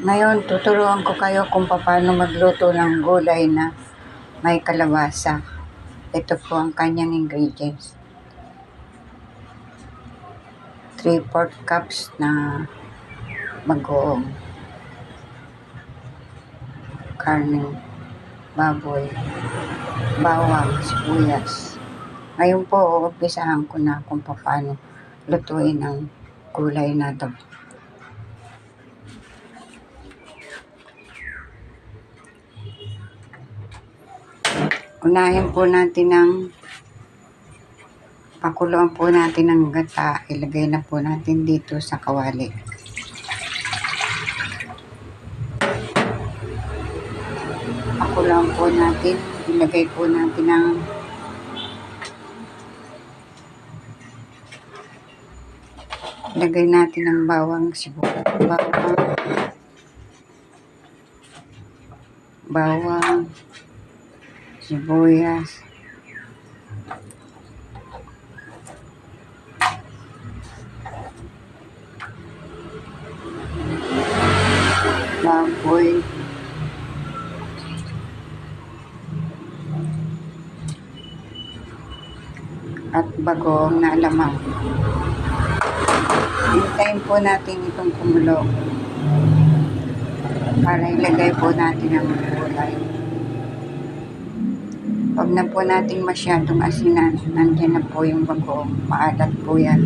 Ngayon, tuturuan ko kayo kung paano magluto ng gulay na may kalabasa. Ito po ang kanyang ingredients. 3/4 cups na bagoong karneng baboy, bawang, sibuyas. Ngayon po, umpisahan ko na kung paano lutuin ang gulay na ito. Unahin po natin pakuluan po natin ng gata. Ilagay na po natin dito sa kawali. Pakuluan po natin. Ilagay po natin ang bawang, sibuyas, baboy, at bagoong na alamang. Hintayin po natin itong kumulo para ilagay po natin ang gulay. Huwag na po natin masyadong asinan. Nandiyan na po yung bagoong. Maalat po yan.